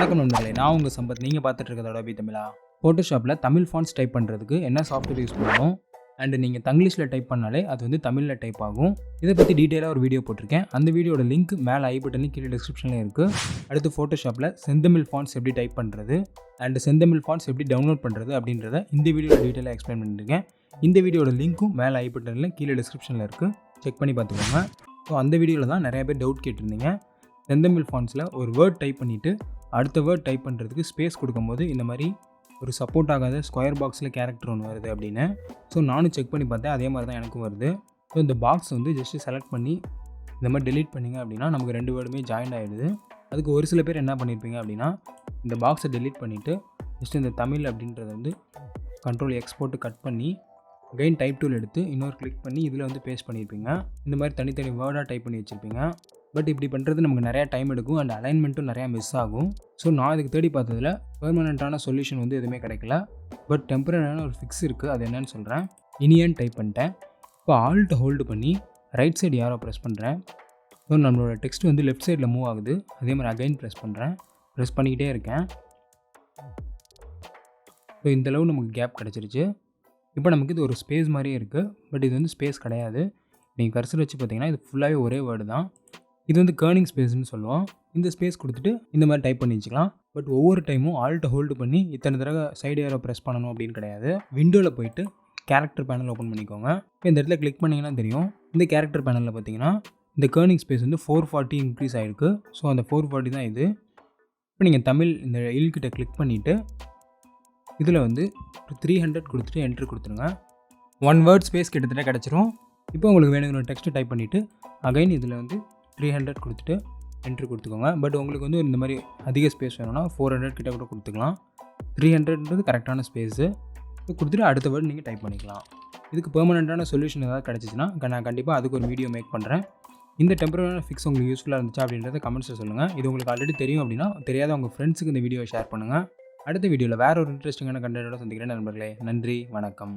வணக்கம் நண்பர்களே, நான் உங்கள் சம்பத். நீங்கள் பார்த்துட்டு இருக்கிறது Adobe தமிழா. ஃபோட்டோஷாப்பில் தமிழ் ஃபாண்ட்ஸ் டைப் பண்ணுறதுக்கு என்ன சாஃப்ட்வேர் யூஸ் பண்ணணும் அண்ட் நீங்கள் தங்கிலீஷில் டைப் பண்ணாலே அது வந்து தமிழில் டைப் ஆகும். இதை பற்றி டீட்டெயிலாக ஒரு வீடியோ போட்டிருக்கேன். அந்த வீடியோட லிங்க் மேலே ஐ பட்டன்லையும் கீழே டிஸ்கிரிப்ஷனில் இருக்குது. அடுத்து ஃபோட்டோஷாப்பில் செந்தமிழ் ஃபாண்ட்ஸ் எப்படி டைப் பண்ணுறது அண்ட் செந்தமிழ் ஃபாண்ட்ஸ் எப்படி டவுன்லோட் பண்ணுறது அப்படின்றத இந்த வீடியோவில் டீட்டெயிலாக எக்ஸ்பிளைன் பண்ணியிருக்கேன். இந்த வீடியோட லிங்க்கும் மேலே ஐ பட்டனில் கீழே டிஸ்கிரிப்ஷனில் இருக்குது. செக் பண்ணி பார்த்துக்கோங்க. ஸோ அந்த வீடியோவில் தான் நிறைய பேர் டவுட் கேட்டிருந்தீங்க. செந்தமிழ் ஃபாண்ட்ஸில் ஒரு வேர்ட் டைப் பண்ணிவிட்டு அடுத்த வேர்ட் டைப் பண்ணுறதுக்கு ஸ்பேஸ் கொடுக்கும்போது இந்த மாதிரி ஒரு சப்போர்ட் ஆகாத ஸ்கொயர் பாக்ஸில் கேரக்டர் ஒன்று வருது அப்படின்னு. ஸோ நானும் செக் பண்ணி பார்த்தேன், அதே மாதிரி தான் எனக்கும் வருது. ஸோ இந்த பாக்ஸ் வந்து ஜஸ்ட்டு செலக்ட் பண்ணி இந்த மாதிரி டெலீட் பண்ணிங்க அப்படின்னா நமக்கு ரெண்டு வேர்டுமே ஜாயின்ட் ஆகிடுது. அதுக்கு ஒரு சில பேர் என்ன பண்ணியிருப்பீங்க அப்படின்னா இந்த பாக்ஸை டெலீட் பண்ணிவிட்டு ஜஸ்ட்டு இந்த தமிழ் அப்படின்றத வந்து கண்ட்ரோல் எக்ஸ் போட்டு கட் பண்ணி அகைன் டைப் டூல் எடுத்து இன்னொரு கிளிக் பண்ணி இதில் வந்து பேஸ்ட் பண்ணியிருப்பீங்க. இந்த மாதிரி தனித்தனி வேர்டாக டைப் பண்ணி வச்சுருப்பீங்க. பட் இப்படி பண்ணுறது நமக்கு நிறையா டைம் எடுக்கும் அண்ட் அலைன்மெண்ட்டும் நிறையா மிஸ் ஆகும். ஸோ நான் இதுக்கு தேடி பார்த்ததில் பெர்மனெண்ட்டான சொல்யூஷன் வந்து எதுவுமே கிடைக்கல. பட் டெம்பரரியான ஒரு ஃபிக்ஸ் இருக்குது. அது என்னன்னு சொல்கிறேன். இனியன் டைப் பண்ணிட்டேன். இப்போ ஆல்ட் ஹோல்டு பண்ணி ரைட் சைடு யாரோ ப்ரெஸ் பண்ணுறேன். ஸோ நம்மளோட டெக்ஸ்ட் வந்து லெஃப்ட் சைடில் மூவ் ஆகுது. அதே மாதிரி அகைன் ப்ரெஸ் பண்ணுறேன். ப்ரெஸ் பண்ணிக்கிட்டே இருக்கேன். ஸோ இந்தளவு நமக்கு கேப் கிடச்சிருச்சு. இப்போ நமக்கு இது ஒரு ஸ்பேஸ் மாதிரியே இருக்குது. பட் இது வந்து ஸ்பேஸ் கிடையாது. நீங்கள் கர்சர் வச்சு பார்த்தீங்கன்னா இது ஃபுல்லாகவே ஒரே வேர்டு தான். இது வந்து கேர்னிங் ஸ்பேஸ்னு சொல்லுவோம். இந்த ஸ்பேஸ் கொடுத்துட்டு இந்த மாதிரி டைப் பண்ணி வச்சுக்கலாம். பட் ஒவ்வொரு டைமும் ஆல்ட்டை ஹோல்டு பண்ணி இத்தனை தடவை சைடு ஏரோ ப்ரெஸ் பண்ணணும் அப்படின்னு கிடையாது. விண்டோவில் போயிட்டு கேரக்டர் பேனல் ஓப்பன் பண்ணிக்கோங்க. இப்போ இந்த இடத்துல கிளிக் பண்ணிங்கன்னா தெரியும். இந்த கேரக்டர் பேனலில் பார்த்தீங்கன்னா இந்த கேர்னிங் ஸ்பேஸ் வந்து 440 இன்க்ரீஸ் ஆகிருக்கு. ஸோ அந்த 440 தான் இது. இப்போ நீங்கள் தமிழ் இந்த இல்கிட்ட கிளிக் பண்ணிவிட்டு இதில் வந்து 300 கொடுத்துட்டு என்ட்ரு கொடுத்துருங்க. 1 வேர்ட் ஸ்பேஸ் கிட்டத்தட்ட கிடச்சிரும். இப்போ உங்களுக்கு வேணுங்கிற டெக்ஸ்ட்டு டைப் பண்ணிவிட்டு அகைன் இதில் வந்து 300 கொடுத்துட்டு என்ட்ரு கொடுத்துக்கோங்க. பட் உங்களுக்கு வந்து இந்த மாதிரி அதிக ஸ்பேஸ் வேணும்னா 400 கிட்ட கூட கொடுத்துக்கலாம். 300ன்றது கரெக்டான ஸ்பேஸு. கொடுத்துட்டு அடுத்த வேர்டு நீங்கள் டைப் பண்ணிக்கலாம். இதுக்கு பெர்மனெண்ட்டான சொல்யூஷன் ஏதாவது கிடச்சிச்சின்னா நான் கண்டிப்பாக அதுக்கு ஒரு வீடியோ மேக் பண்ணுறேன். இந்த டெம்பரரியான ஃபிக்ஸ் உங்களுக்கு யூஸ்ஃபுல்லாக இருந்துச்சா அப்படின்றத கமெண்ட்ஸில் சொல்லுங்கள். இது உங்களுக்கு ஆல்ரெடி தெரியும் அப்படின்னா தெரியாத உங்கள் ஃப்ரெண்ட்ஸுக்கு இந்த வீடியோவை ஷேர் பண்ணுங்கள். அடுத்த வீடியோவில் வேறு ஒரு இன்ட்ரெஸ்டிங்கான கண்டென்ட்டோட சந்திக்கிறேன் நண்பர்களே. நன்றி, வணக்கம்.